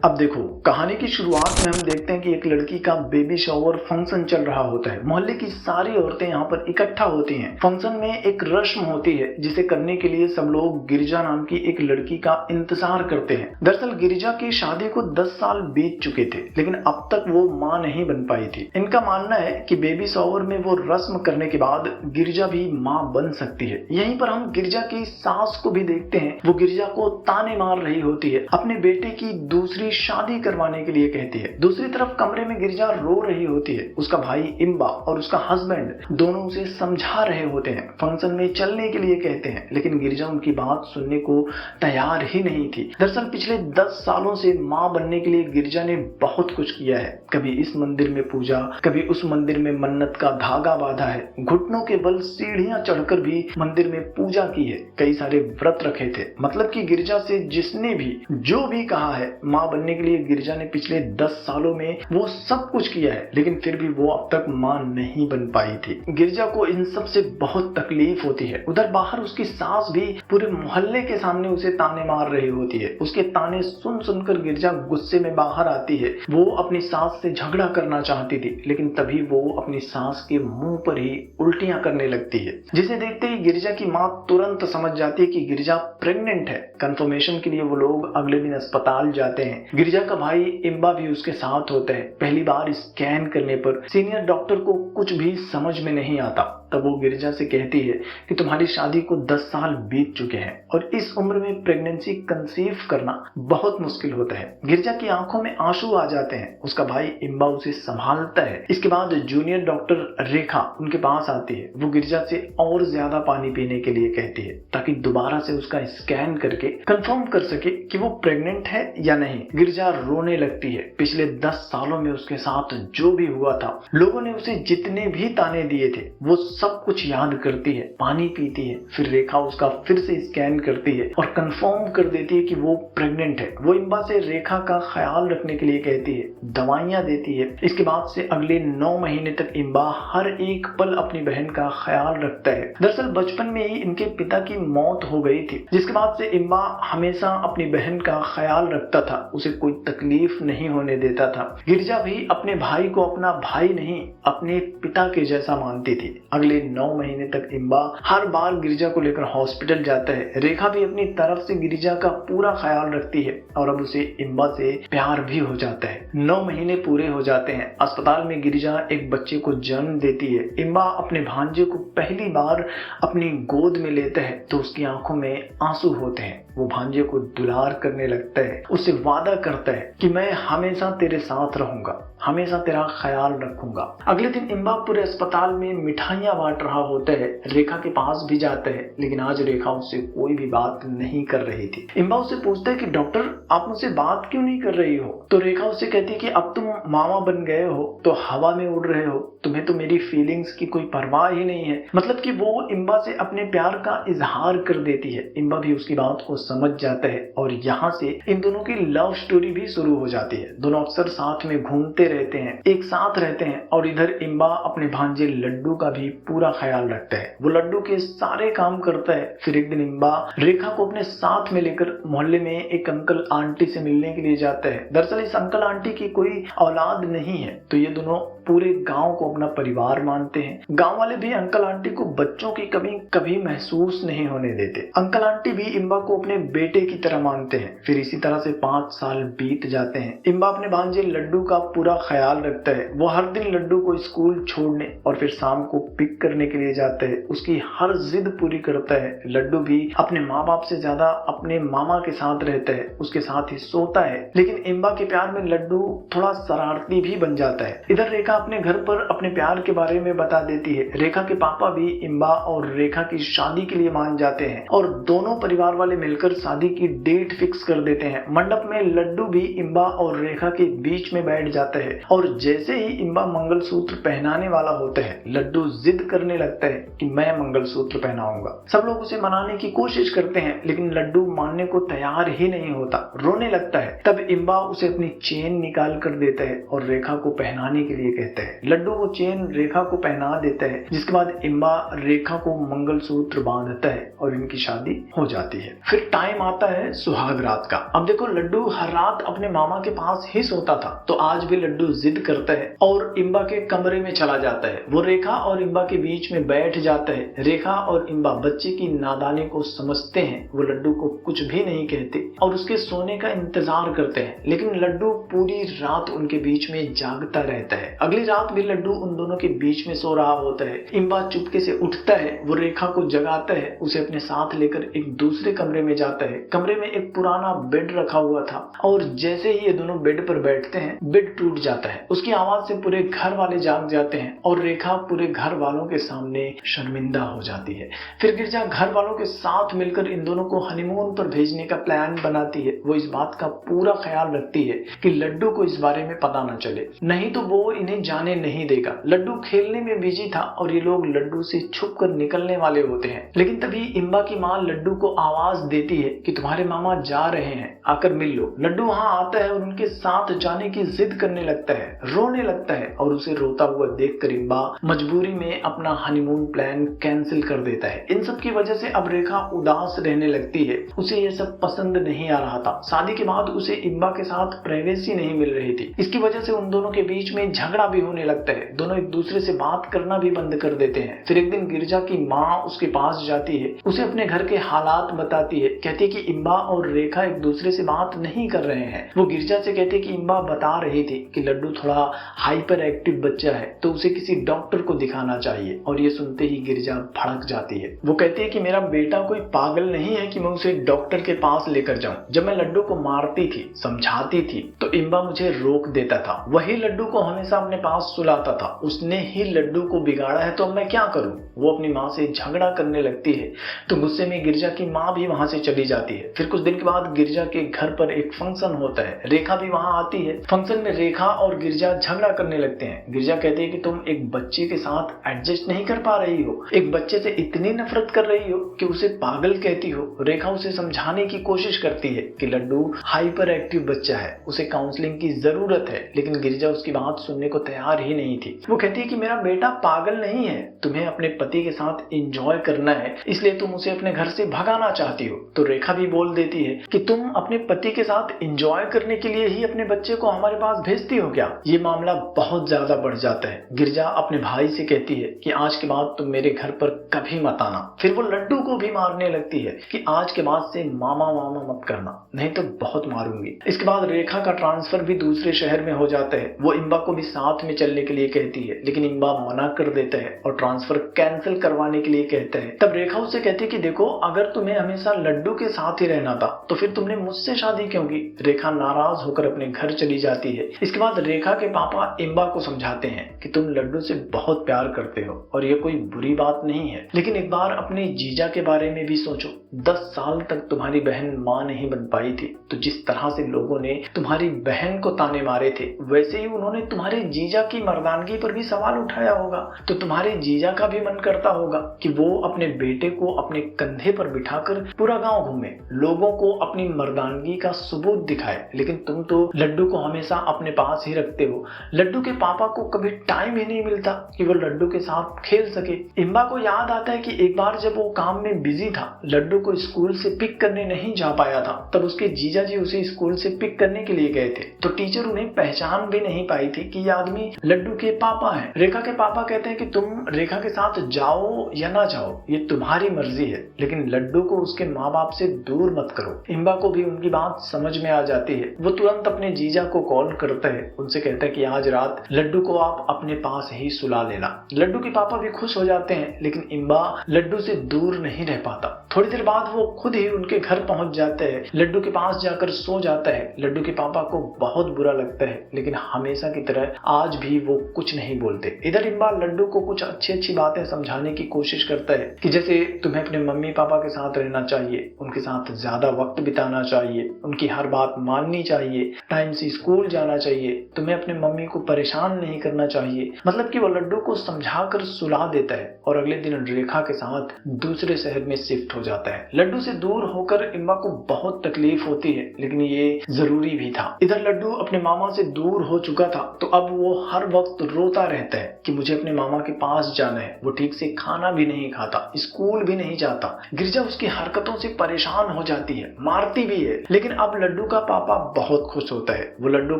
अब देखो, कहानी की शुरुआत में हम देखते हैं कि एक लड़की का बेबी शावर फंक्शन चल रहा होता है। मोहल्ले की सारी औरतें यहाँ पर इकट्ठा होती हैं। फंक्शन में एक रस्म होती है जिसे करने के लिए सब लोग गिरिजा नाम की एक लड़की का इंतजार करते हैं। दरअसल गिरिजा की शादी को 10 साल बीत चुके थे, लेकिन अब तक वो माँ नहीं बन पाई थी। इनका मानना है कि बेबी शावर में वो रस्म करने के बाद गिरिजा भी माँ बन सकती है। यहीं पर हम गिरिजा की सास को भी देखते हैं। वो गिरिजा को ताने मार रही होती है, अपने बेटे की दूसरी शादी करवाने के लिए कहती है। दूसरी तरफ कमरे में गिरिजा रो रही होती है। उसका भाई इम्बा और उसका हस्बैंड दोनों उसे समझा रहे होते हैं, फंक्शन में चलने के लिए कहते हैं, लेकिन गिरिजा उनकी बात सुनने को तैयार ही नहीं थी। दरअसल पिछले 10 सालों से मां बनने के लिए गिरिजा ने बहुत कुछ किया है। कभी इस मंदिर में पूजा, कभी उस मंदिर में मन्नत का धागा बांधा है, घुटनों के बल सीढ़ियां चढ़कर भी मंदिर में पूजा की है, कई सारे व्रत रखे थे। मतलब कि गिरिजा से जिसने भी जो भी कहा है मां बनने के लिए गिरिजा ने पिछले 10 सालों में वो सब कुछ किया है, लेकिन फिर भी वो अब तक मां नहीं बन पाई थी। गिरिजा को इन सब से बहुत तकलीफ होती है। उधर बाहर उसकी सास भी पूरे मोहल्ले के सामने उसे ताने मार रही होती है। उसके ताने सुन सुनकर गिरिजा गुस्से में बाहर आती है। वो अपनी सास से झगड़ा करना चाहती थी, लेकिन तभी वो अपनी सास के मुंह पर ही उल्टियां करने लगती है, जिसे देखते ही गिरिजा की मां तुरंत समझ जाती है कि गिरिजा प्रेग्नेंट है। कंफर्मेशन के लिए वो लोग अगले दिन अस्पताल जाते हैं। गिरिजा का भाई इम्बा भी उसके साथ होता है। पहली बार स्कैन करने पर सीनियर डॉक्टर को कुछ भी समझ में नहीं आता। तब वो गिरिजा से कहती है कि तुम्हारी शादी को 10 साल बीत चुके हैं और इस उम्र में प्रेगनेंसी कंसीव करना बहुत मुश्किल होता है। गिरिजा की आंखों में आंसू आ जाते हैं। उसका भाई इम्बा उसे संभालता है। इसके बाद जूनियर डॉक्टर रेखा उनके पास आती है। वो गिरिजा से और ज्यादा पानी पीने के लिए कहती है ताकि दोबारा से उसका स्कैन करके कंफर्म कर सके कि वो प्रेग्नेंट है या नहीं। गिरिजा रोने लगती है। पिछले 10 सालों में उसके साथ जो भी हुआ था, लोगों ने उसे जितने भी ताने दिए थे, वो सब कुछ याद करती है, पानी पीती है। फिर रेखा उसका फिर से स्कैन करती है और कंफर्म कर देती है कि वो प्रेग्नेंट है। वो इम्बा से रेखा का ख्याल रखने के लिए कहती है, दवाइयां देती है। इसके बाद से अगले 9 महीने तक इम्बा हर एक पल अपनी बहन का ख्याल रखता है। दरअसल बचपन में ही इनके पिता की मौत हो गई थी, जिसके बाद से इम्बा हमेशा अपनी बहन का ख्याल रखता था, उसे कोई तकलीफ नहीं होने देता था। गिरिजा भी अपने भाई को अपना भाई नहीं, अपने पिता के जैसा मानती थी। अगले 9 महीने तक इम्बा हर बार गिरिजा को लेकर हॉस्पिटल जाता है। रेखा भी अपनी तरफ से गिरिजा का पूरा ख्याल रखती है और अब उसे इम्बा से प्यार भी हो जाता है। 9 महीने पूरे हो जाते हैं। अस्पताल में गिरिजा एक बच्चे को जन्म देती है। इम्बा अपने भांजे को पहली बार अपनी गोद में लेता है तो उसकी आंखों में आंसू होते हैं। वो भांजे को दुलार करने लगता है, उससे वादा करता है कि मैं हमेशा तेरे साथ रहूंगा, हमेशा तेरा ख्याल रखूंगा। अगले दिन इम्बा पूरे अस्पताल में मिठाइयां बांट रहा होता है। रेखा के पास भी जाता है, लेकिन आज रेखा उससे कोई भी बात नहीं कर रही थी। इम्बा उससे पूछता है कि डॉक्टर, आप मुझसे बात क्यों नहीं कर रही हो? तो रेखा उससे कहती है कि अब तुम मामा बन गए हो तो हवा में उड़ रहे हो, तुम्हें तो मेरी फीलिंग्स की कोई परवाह ही नहीं है। मतलब कि वो इम्बा से अपने प्यार का इजहार कर देती है। इम्बा भी उसकी बात को समझ जाता है और यहाँ से इन दोनों की लव स्टोरी भी शुरू हो जाती है। दोनों अक्सर साथ में घूमते रहते हैं, एक साथ रहते हैं और इधर इम्बा अपने भांजे लड्डू का भी पूरा ख्याल रखता है। वो लड्डू के सारे काम करता है। फिर एक दिन इम्बा रेखा को अपने साथ में लेकर मोहल्ले में एक अंकल आंटी से मिलने के लिए जाता है। दरअसल इस अंकल आंटी की कोई औलाद नहीं है, तो ये दोनों पूरे गांव को अपना परिवार मानते हैं। गांव वाले भी अंकल आंटी को बच्चों की कमी कभी महसूस नहीं होने देते। अंकल आंटी भी इम्बा को अपने बेटे की तरह मानते हैं। फिर इसी तरह से 5 साल बीत जाते हैं। इम्बा अपने भांजे लड्डू का पूरा ख्याल रखता है। वो हर दिन लड्डू को स्कूल छोड़ने और फिर शाम को पिक करने के लिए जाता है। उसकी हर जिद पूरी करता है। लड्डू भी अपने माँ बाप से ज्यादा अपने मामा के साथ रहता है, उसके साथ ही सोता है। लेकिन इम्बा के प्यार में लड्डू थोड़ा शरारती भी बन जाता है। इधर रेखा अपने घर पर अपने प्यार के बारे में बता देती है। रेखा के पापा भी इम्बा और रेखा की शादी के लिए मान जाते हैं और दोनों परिवार वाले मिलकर शादी की डेट फिक्स कर देते हैं। मंडप में लड्डू भी इम्बा और रेखा के बीच में बैठ जाता है और जैसे ही इम्बा मंगलसूत्र पहनाने वाला होता है, लड्डू जिद करने लगता है कि मैं मंगलसूत्र पहनाऊंगा। सब लोग उसे मनाने की कोशिश करते हैं, लेकिन लड्डू मानने को तैयार ही नहीं होता, रोने लगता है। तब इम्बा उसे अपनी चेन निकाल कर देता है और रेखा को पहनाने के लिए कहता है। लड्डू वो चेन रेखा को पहना देता है, जिसके बाद इम्बा रेखा को मंगलसूत्र बांधता है और इनकी शादी हो जाती है। फिर टाइम आता है सुहाग रात का। अब देखो, लड्डू हर रात अपने मामा के पास ही सोता था, तो आज भी लड्डू जिद करता है और इम्बा के कमरे में चला जाता है। वो रेखा और इम्बा के बीच में बैठ जाता है। रेखा और इम्बा बच्चे की नादानी को समझते हैं। वो लड्डू को कुछ भी नहीं कहते और उसके सोने का इंतजार करते हैं, लेकिन लड्डू पूरी रात उनके बीच में जागता रहता है। अगली रात भी लड्डू उन दोनों के बीच में सो रहा होता है। इम्बा चुपके से उठता है, वो रेखा को जगाता है, उसे अपने साथ लेकर एक दूसरे कमरे में जाता है। कमरे में एक पुराना बेड रखा हुआ था और जैसे ही ये दोनों बेड पर बैठते हैं, बेड टूट जाता है। उसकी आवाज से पूरे घर वाले जाग जाते हैं और रेखा पूरे घर वालों के सामने शर्मिंदा हो जाती है। फिर गिरजा घर वालों के साथ मिलकर इन दोनों को हनीमून पर भेजने का प्लान बनाती है। वो इस बात का पूरा ख्याल रखती है कि लड्डू को इस बारे में पता न चले, नहीं तो वो इन्हें जाने नहीं देगा। लड्डू खेलने में बिजी था और ये लोग लड्डू से छुप कर निकलने वाले होते हैं, लेकिन तभी इम्बा की माँ लड्डू को आवाज देती है कि तुम्हारे मामा जा रहे हैं, आकर मिल लो। लड्डू वहां आता है और उनके साथ जाने की जिद करने लगता है, रोने लगता है और उसे रोता हुआ देखकर इम्बा मजबूरी में अपना हनीमून प्लान कैंसिल कर देता है। इन सब की वजह से अब रेखा उदास रहने लगती है। उसे ये सब पसंद नहीं आ रहा था। शादी के बाद उसे इम्बा के साथ प्राइवेसी नहीं मिल रही थी। इसकी वजह से उन दोनों के बीच में झगड़ा भी होने लगता है। दोनों एक दूसरे से बात करना भी बंद कर देते हैं। फिर एक दिन गिरजा की माँ उसके पास जाती है, उसे अपने घर के हालात बताती है। कहती है कि इम्बा और रेखा एक दूसरे से बात नहीं कर रहे हैं। वो गिरजा से कहती है कि इम्बा बता रही थी कि लड्डू थोड़ा हाइपर एक्टिव बच्चा है, तो उसे किसी डॉक्टर को दिखाना चाहिए। और ये सुनते ही गिरजा भड़क जाती है। वो कहती है कि मेरा बेटा कोई पागल नहीं है कि मैं उसे डॉक्टर के पास लेकर जाऊं। जब मैं लड्डू को मारती थी, समझाती थी, तो इम्बा मुझे रोक देता था। वही लड्डू को हमेशा अपने पास सुलाता था। उसने ही लड्डू को बिगाड़ा है, तो मैं क्या करूं? वो अपनी माँ से झगड़ा करने लगती है, तो गुस्से में गिरजा की माँ भी वहां से चली जाती है। फिर कुछ दिन के बाद गिरजा के घर पर एक फंक्शन होता है। रेखा भी वहां आती है। फंक्शन में रेखा और गिरजा झगड़ा करने लगते हैं। गिरजा कहती है कि तुम एक बच्चे के साथ एडजस्ट नहीं कर पा रही हो, एक बच्चे से इतनी नफरत कर रही हो कि उसे पागल कहती हो। रेखा उसे समझाने की कोशिश करती है कि लड्डू हाइपर एक्टिव बच्चा है, उसे काउंसलिंग की जरूरत है, लेकिन गिरजा उसकी बात सुनने को तैयार ही नहीं थी। वो कहती है कि मेरा बेटा पागल नहीं है, तुम्हें अपने पति के साथ एंजॉय करना है, इसलिए तुम उसे अपने घर से भगाना चाहती हो। तो रेखा भी बोल देती है कि तुम अपने पति के साथ एंजॉय करने के लिए ही अपने बच्चे को हमारे पास भेजती हो क्या? ये मामला बहुत ज्यादा बढ़ जाता है। गिरजा अपने भाई से कहती है कि आज के बाद तुम मेरे घर पर कभी मत आना। फिर वो लड्डू को भी मारने लगती है कि आज के बाद से मामा मामा मत करना, नहीं तो बहुत मारूंगी। इसके बाद रेखा का ट्रांसफर भी दूसरे शहर में हो जाता है। वो इम्बा को भी साथ में चलने के लिए कहती है, लेकिन इम्बा मना कर देता है और ट्रांसफर कैंसिल करवाने के लिए कहता है। तब रेखा उससे कहती है कि देखो, अगर तुम्हें हमेशा लड्डू के साथ ही रहना था तो फिर तुमने मुझसे शादी क्यों की? रेखा नाराज होकर अपने घर चली जाती है। इसके बाद रेखा के पापा इम्बा को समझाते हैं कि तुम लड्डू से बहुत प्यार करते हो और ये कोई बुरी बात नहीं है, लेकिन एक बार अपने जीजा के बारे में भी सोचो। 10 साल तक तुम्हारी बहन मां नहीं बन पाई थी, तो जिस तरह से लोगों ने तुम्हारी बहन को ताने मारे थे, वैसे ही उन्होंने तुम्हारे जीजा की मर्दानगी पर भी सवाल उठाया होगा। तो तुम्हारे जीजा का भी मन करता होगा कि वो अपने बेटे को अपने कंधे पर बिठाकर पूरा गांव घूमे, लोगों को अपनी मर्दानगी का सबूत दिखाए, लेकिन तुम तो लड्डू को हमेशा अपने पास ही रखते हो। लड्डू के पापा को कभी टाइम ही नहीं मिलता कि वो लड्डू के साथ खेल सके। इम्बा को याद आता है कि एक बार जब वो काम में बिजी था, लड्डू को स्कूल से पिक करने नहीं जा पाया था, तब उसके जीजा जी उसे स्कूल से पिक करने के लिए गए थे, तो टीचर उन्हें पहचान भी नहीं पाई थी कि ये आदमी लड्डू के पापा हैं। रेखा के पापा कहते हैं कि तुम रेखा के साथ जाओ या ना जाओ, ये तुम्हारी मर्जी है, लेकिन लड्डू को उसके माँ बाप से दूर मत करो। इम्बा को भी उनकी बात समझ में आ जाती है। वो तुरंत अपने जीजा को कॉल करता है, उनसे कहता है कि आज रात लड्डू को आप अपने पास ही सुला लेना। लड्डू के पापा भी खुश हो जाते हैं, लेकिन इम्बा लड्डू से दूर नहीं रह पाता। थोड़ी देर बाद वो खुद ही उनके घर पहुंच जाते हैं, लड्डू के पास जाकर सो जाता है। लड्डू के पापा को बहुत बुरा लगता है, लेकिन हमेशा की तरह आज भी वो कुछ नहीं बोलते। इधर इम्बा लड्डू को कुछ अच्छी अच्छी बातें समझाने की कोशिश करता है कि जैसे तुम्हें अपने मम्मी पापा के साथ रहना चाहिए, उनके साथ ज्यादा वक्त बिताना चाहिए, उनकी हर बात माननी चाहिए, टाइम से स्कूल जाना चाहिए, तुम्हें अपने मम्मी को परेशान नहीं करना चाहिए। मतलब कि वो लड्डू को समझाकर सुला देता है और अगले दिन रेखा के साथ दूसरे शहर में शिफ्ट हो हो जाता है। लड्डू से दूर होकर इम्बा को बहुत तकलीफ होती है, लेकिन ये जरूरी भी था। इधर लड्डू अपने मामा से दूर हो चुका था, तो अब वो हर वक्त रोता रहता है कि मुझे अपने मामा के पास जाना है। वो ठीक से खाना भी नहीं खाता, स्कूल भी नहीं जाता। गिरजा उसकी हरकतों से परेशान हो जाती है, मारती भी है, लेकिन अब लड्डू का पापा बहुत खुश होता है। वो लड्डू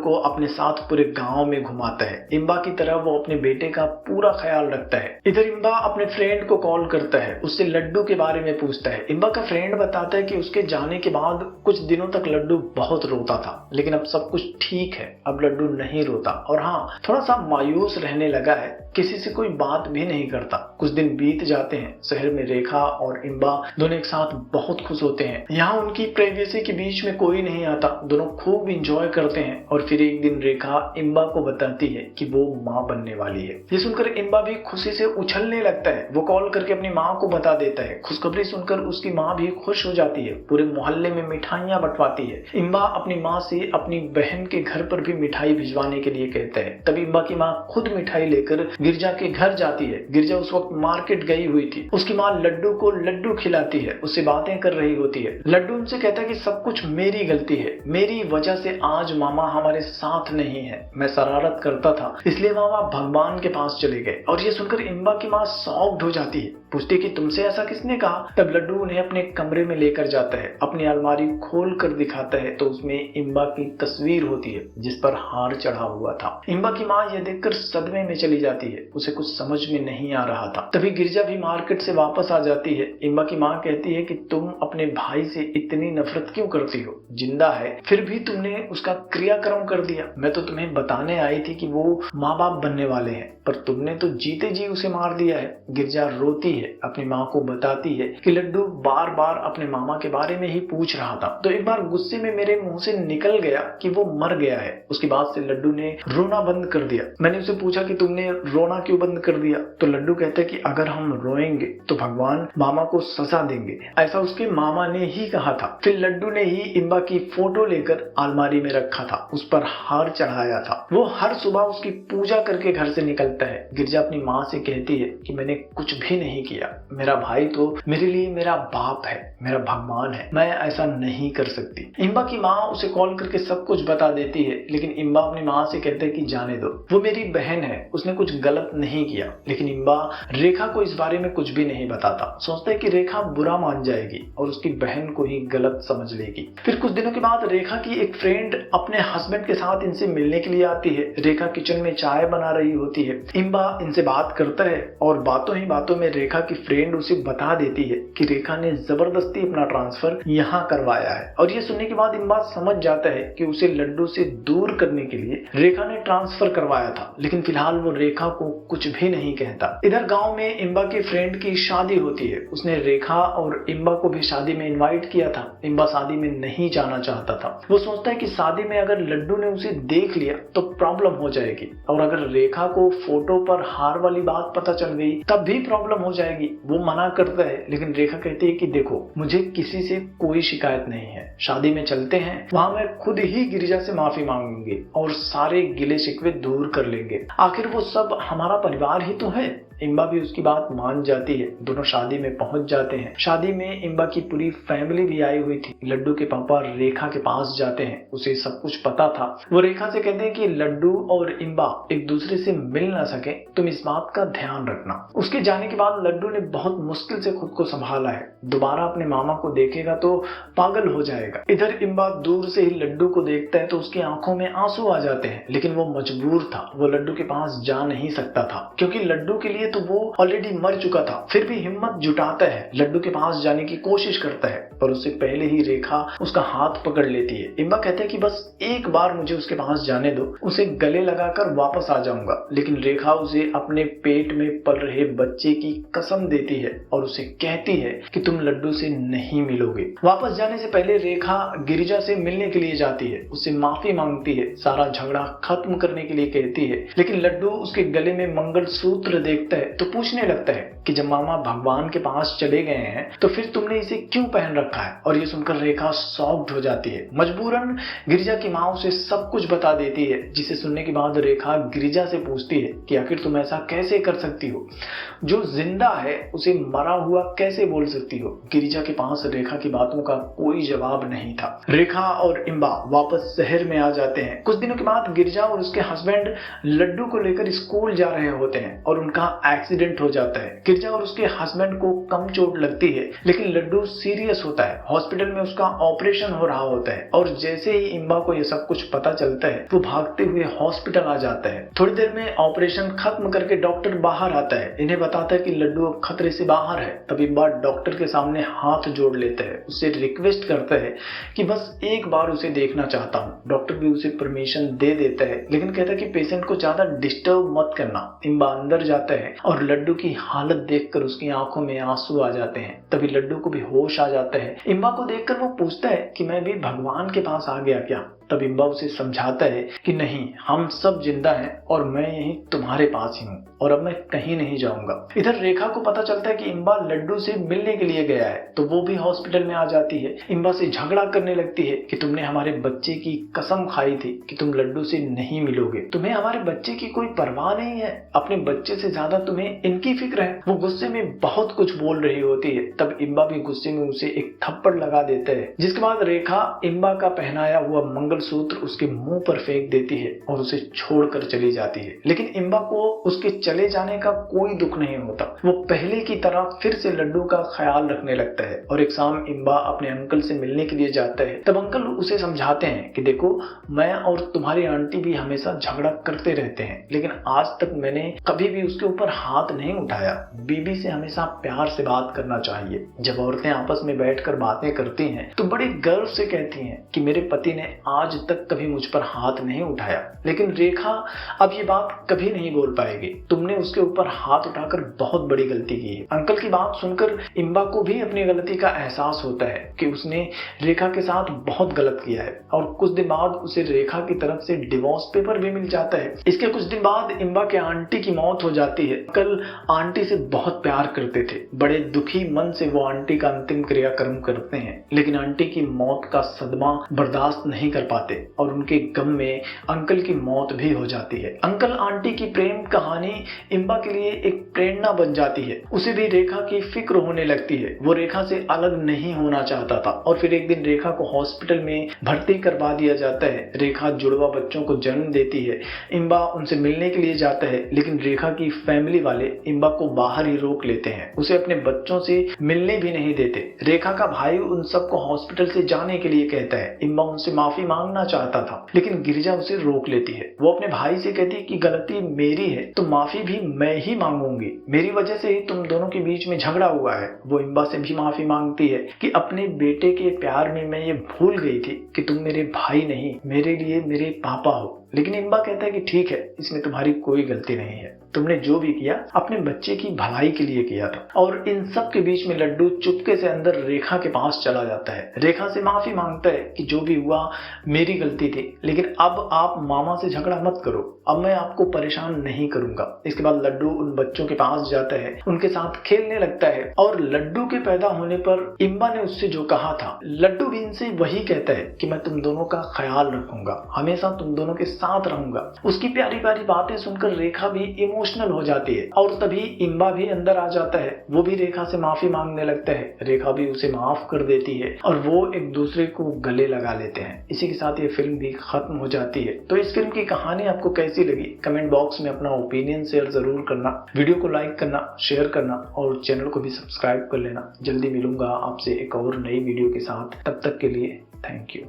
को अपने साथ पूरे गांव में घुमाता है। इम्बा की तरह वो अपने बेटे का पूरा ख्याल रखता है। इधर इम्बा अपने फ्रेंड को कॉल करता है, उससे लड्डू के बारे में पूछता है। इम्बा का फ्रेंड बताता है कि उसके जाने के बाद कुछ दिनों तक लड्डू बहुत रोता था, लेकिन अब सब कुछ ठीक है। अब लड्डू नहीं रोता और हाँ, थोड़ा सा मायूस रहने लगा है, किसी से कोई बात भी नहीं करता। कुछ दिन बीत जाते हैं। शहर में रेखा और इम्बा दोनों एक साथ बहुत खुश होते हैं। यहाँ उनकी प्राइवेसी के बीच में कोई नहीं आता। दोनों खूब इंजॉय करते हैं और फिर एक दिन रेखा इम्बा को बताती है कि वो माँ बनने वाली है। ये सुनकर इम्बा भी खुशी से उछलने लगता है। वो कॉल करके अपनी माँ को बता देता है। खुशखबरी सुनकर उसकी माँ भी खुश हो जाती है। पूरे मोहल्ले में मिठाइयाँ बंटवाती है। इम्बा अपनी माँ से अपनी बहन के घर पर भी मिठाई भिजवाने के लिए कहता है। तब इम्बा की माँ खुद मिठाई लेकर गिरजा के घर जाती है। गिरजा उस वक्त मार्केट गई हुई थी। उसकी माँ लड्डू को लड्डू खिलाती है, उससे बातें कर रही होती है। लड्डू उनसे कहता है कि सब कुछ मेरी गलती है, मेरी वजह से आज मामा हमारे साथ नहीं है। मैं शरारत करता था, इसलिए मामा भगवान के पास चले गए। और ये सुनकर इम्बा की माँ शॉक्ड हो जाती है, पूछती है कि तुमसे ऐसा किसने कहा। तब लड्डू उन्हें अपने कमरे में लेकर जाता है। अपनी अलमारी खोल कर दिखाता है तो उसमें इम्बा की तस्वीर होती है, जिस पर हार चढ़ा हुआ था। इम्बा की माँ यह देखकर सदमे में चली जाती है। उसे कुछ समझ में नहीं आ रहा था। तभी गिरजा भी मार्केट से वापस आ जाती है। इम्बा की माँ कहती है कि तुम अपने भाई से इतनी नफरत क्यों करती हो? जिंदा है फिर भी तुमने उसका क्रियाक्रम कर दिया। मैं तो तुम्हें बताने आई थी कि वो माँ बाप बनने वाले हैं, पर तुमने तो जीते जी उसे मार दिया है। गिरजा रोती है, अपनी माँ को बताती है कि लड्डू बार बार अपने मामा के बारे में ही पूछ रहा था, तो एक बार गुस्से में मेरे मुंह से निकल गया कि वो मर गया है। उसके बाद से लड्डू ने रोना बंद कर दिया। मैंने उसे पूछा कि तुमने रोना क्यों बंद कर दिया? तो लड्डू कहता है कि अगर हम रोएंगे तो भगवान मामा को सजा देंगे, ऐसा उसके मामा ने ही कहा था। फिर लड्डू ने ही इम्बा की फोटो लेकर अलमारी में रखा था, उस पर हार चढ़ाया था। वो हर सुबह उसकी पूजा करके घर से निकलता है। गिरजा अपनी माँ से कहती है कि मैंने कुछ भी नहीं किया, मेरा भाई तो मेरे लिए मेरा बाप है, मेरा भगवान है, मैं ऐसा नहीं कर सकती। इम्बा की माँ उसे कॉल करके सब कुछ बता देती है, लेकिन इम्बा अपनी माँ से कहते हैं कि जाने दो, वो मेरी बहन है, उसने कुछ गलत नहीं किया। लेकिन इम्बा रेखा को इस बारे में कुछ भी नहीं बताता। सोचता है कि रेखा बुरा मान जाएगी और उसकी बहन को ही गलत समझ लेगी। फिर कुछ दिनों के बाद रेखा की एक फ्रेंड अपने हस्बैंड के साथ इनसे मिलने के लिए आती है। रेखा किचन में चाय बना रही होती है। इम्बा इनसे बात करता है और बातों ही बातों में रेखा की फ्रेंड उसे बता देती है कि रेखा ने जबरदस्ती अपना ट्रांसफर यहाँ करवाया है। और ये सुनने के बाद इम्बा समझ जाता है कि उसे लड्डू से दूर करने के लिए रेखा ने ट्रांसफर करवाया था, लेकिन फिलहाल वो रेखा को कुछ भी नहीं कहता। इधर गांव में इम्बा की फ्रेंड की शादी होती है। उसने रेखा और इम्बा को भी शादी में इनवाइट किया था। इम्बा शादी में नहीं जाना चाहता था। वो सोचता है कि शादी में अगर लड्डू ने उसे देख लिया तो प्रॉब्लम हो जाएगी, और अगर रेखा को फोटो पर हार वाली बात पता चल गई तब भी प्रॉब्लम हो जाएगी। वो मना करता है, लेकिन रेखा कहती है कि देखो, मुझे किसी से कोई शिकायत नहीं है, शादी में चलते हैं, वहां मैं खुद ही गिरिजा से माफी मांगूंगी और सारे गिले शिकवे दूर कर लेंगे। आखिर वो सब हमारा परिवार ही तो है। इम्बा भी उसकी बात मान जाती है। दोनों शादी में पहुंच जाते हैं। शादी में इम्बा की पूरी फैमिली भी आई हुई थी। लड्डू के पापा रेखा के पास जाते हैं। उसे सब कुछ पता था। वो रेखा से कहते हैं कि लड्डू और इम्बा एक दूसरे से मिल ना सके, तुम इस बात का ध्यान रखना। उसके जाने के बाद लड्डू ने बहुत मुश्किल से खुद को संभाला है। दोबारा अपने मामा को देखेगा तो पागल हो जाएगा। इधर इम्बा दूर से ही लड्डू को देखता है तो उसकी आंखों में आंसू आ जाते हैं, लेकिन वो मजबूर था। वो लड्डू के पास जा नहीं सकता था, क्योंकि लड्डू के लिए तो वो ऑलरेडी मर चुका था। फिर भी हिम्मत जुटाता है, लड्डू के पास जाने की कोशिश करता है, पर उससे पहले ही रेखा उसका हाथ पकड़ लेती है। इम्बा कहते हैं कि बस एक बार मुझे उसके पास जाने दो, उसे गले लगाकर वापस आ जाऊंगा। लेकिन रेखा उसे अपने पेट में पल रहे बच्चे की कसम देती है और उसे कहती है कि तुम लड्डू से नहीं मिलोगे। वापस जाने से पहले रेखा गिरिजा से मिलने के लिए जाती है, उससे माफी मांगती है, सारा झगड़ा खत्म करने के लिए कहती है। लेकिन लड्डू उसके गले में मंगलसूत्र देखता है तो पूछने लगता है कि जब मामा भगवान के पास चले गए हैं तो फिर तुमने इसे क्यों पहन रखा रखा है। और ये सुनकर रेखा शॉक्ड हो जाती है। मजबूरन गिरिजा की माँ उसे सब कुछ बता देती है, जिसे सुनने के बाद रेखा गिरिजा से पूछती है कि आखिर तुम ऐसा कैसे कर सकती हो, जो जिंदा है उसे मरा हुआ कैसे बोल सकती हो। गिरिजा के पास रेखा की बातों का कोई जवाब नहीं था। रेखा और इम्बा वापस शहर में आ जाते हैं। कुछ दिनों के बाद गिरिजा और उसके हस्बैंड लड्डू को लेकर स्कूल जा रहे होते हैं और उनका एक्सीडेंट हो जाता है। गिरिजा और उसके हस्बैंड को कम चोट लगती है, लेकिन लड्डू सीरियस होता है। हॉस्पिटल में उसका ऑपरेशन हो रहा होता है और जैसे ही इम्बा को यह सब कुछ पता चलता है वो भागते हुए हॉस्पिटल आ जाता है। थोड़ी देर में ऑपरेशन खत्म करके डॉक्टर बाहर आता है, इन्हें बताता है कि लड्डू अब खतरे से बाहर है। तब इम्बा डॉक्टर के सामने हाथ जोड़ लेता है, उससे रिक्वेस्ट करता है कि बस एक बार उसे देखना चाहता हूँ। डॉक्टर भी उसे परमिशन दे देता है, लेकिन कहता है कि पेशेंट को ज्यादा डिस्टर्ब मत करना। इम्बा अंदर जाता है और लड्डू की हालत देखकर उसकी आंखों में आंसू आ जाते हैं। तभी लड्डू को भी होश आ जाता है। इम्बा को देखकर वो पूछता है कि मैं भी भगवान के पास आ गया क्या। तब इम्बा उसे समझाता है कि नहीं, हम सब जिंदा हैं और मैं यहीं तुम्हारे पास ही हूँ और अब मैं कहीं नहीं जाऊंगा। इधर रेखा को पता चलता है कि इम्बा लड्डू से मिलने के लिए गया है, तो वो भी हॉस्पिटल में आ जाती है। इम्बा से झगड़ा करने लगती है कि तुमने हमारे बच्चे की कसम खाई थी कि तुम लड्डू से नहीं मिलोगे, तुम्हें हमारे बच्चे की कोई परवाह नहीं है, अपने बच्चे से ज्यादा तुम्हें इनकी फिक्र है। वो गुस्से में बहुत कुछ बोल रही होती है। तब इम्बा भी गुस्से में उसे एक थप्पड़ लगा देता है, जिसके बाद रेखा इम्बा का पहनाया हुआ मंगलसूत्र उसके मुंह पर फेंक देती है और उसे छोड़कर चली जाती है। लेकिन इम्बा को उसके चले जाने का कोई दुख नहीं होता। वो पहले की तरह फिर से लड्डू का ख्याल रखने लगता है और एक शाम इम्बा अपने अंकल से मिलने के लिए जाता है। तब अंकल उसे समझाते हैं कि देखो, मैं और तुम्हारी आंटी भी हमेशा झगड़ा करते रहते हैं, लेकिन आज तक मैंने कभी भी उसके ऊपर हाथ नहीं उठाया। बीबी से हमेशा प्यार से बात करना चाहिए। जब औरतें आपस में बैठकर बातें करती हैं तो बड़ी गर्व से कहती हैं कि मेरे पति ने आज तक कभी मुझ पर हाथ नहीं उठाया। लेकिन रेखा अब ये बात कभी नहीं बोल पाएगी। तुमने उसके ऊपर हाथ उठाकर बहुत बड़ी गलती की है। अंकल की बात सुनकर इम्बा को भी अपनी गलती का एहसास होता है कि उसने रेखा के साथ बहुत गलत किया है और कुछ दिन बाद उसे रेखा की तरफ से डिवोर्स पेपर भी मिल जाता है। इसके कुछ दिन बाद इम्बा के आंटी की मौत हो जाती है। अंकल आंटी से बहुत प्यार करते थे। बड़े दुखी मन से वो आंटी का अंतिम क्रियाक्रम करते हैं, लेकिन आंटी की मौत का सदमा बर्दाश्त नहीं कर पाते और उनके गम में अंकल की मौत भी हो जाती है। अंकल आंटी की प्रेम कहानी इम्बा के लिए एक प्रेरणा बन जाती है। उसे भी रेखा की फिक्र होने लगती है। वो रेखा से अलग नहीं होना चाहता था और फिर एक दिन रेखा को हॉस्पिटल में भर्ती करवा दिया जाता है। रेखा जुड़वा बच्चों को जन्म देती है। इम्बा उनसे मिलने के लिए जाता है, लेकिन रेखा की फैमिली वाले इम्बा को बाहर ही रोक लेते हैं, उसे अपने बच्चों से मिलने भी नहीं देते। रेखा का भाई उन सबको हॉस्पिटल से जाने के लिए कहता है। इम्बा उनसे माफी मांगना चाहता था, लेकिन गिरिजा उसे रोक लेती है। वो अपने भाई से कहती है कि गलती मेरी है तो माफी भी मैं ही मांगूंगी, मेरी वजह से ही तुम दोनों के बीच में झगड़ा हुआ है। वो इम्बा से भी माफी मांगती है कि अपने बेटे के प्यार में मैं ये भूल गई थी कि तुम मेरे भाई नहीं, मेरे लिए मेरे पापा हो। लेकिन इम्बा कहता है कि ठीक है, इसमें तुम्हारी कोई गलती नहीं है, तुमने जो भी किया अपने बच्चे की भलाई के लिए किया था। और इन सब के बीच में लड्डू चुपके से अंदर रेखा के पास चला जाता है। रेखा से माफी मांगता है कि जो भी हुआ मेरी गलती थी, लेकिन अब आप मामा से झगड़ा मत करो, अब मैं आपको परेशान नहीं करूंगा। इसके बाद लड्डू उन बच्चों के पास जाता है, उनके साथ खेलने लगता है और लड्डू के पैदा होने पर इम्बा ने उससे जो कहा था, लड्डू भी इनसे वही कहता है कि मैं तुम दोनों का ख्याल रखूंगा, हमेशा तुम दोनों के साथ रहूंगा। उसकी प्यारी प्यारी बातें सुनकर रेखा भी इमोशनल हो जाती है और तभी इम्बा भी अंदर आ जाता है। वो भी रेखा से माफी मांगने लगता है। रेखा भी उसे माफ कर देती है और वो एक दूसरे को गले लगा लेते हैं। इसी के साथ ये फिल्म भी खत्म हो जाती है। तो इस फिल्म की कहानी आपको कैसी लगी कमेंट बॉक्स में अपना ओपिनियन शेयर जरूर करना। वीडियो को लाइक करना, शेयर करना और चैनल को भी सब्सक्राइब कर लेना। जल्दी मिलूंगा आपसे एक और नई वीडियो के साथ। तब तक के लिए थैंक यू।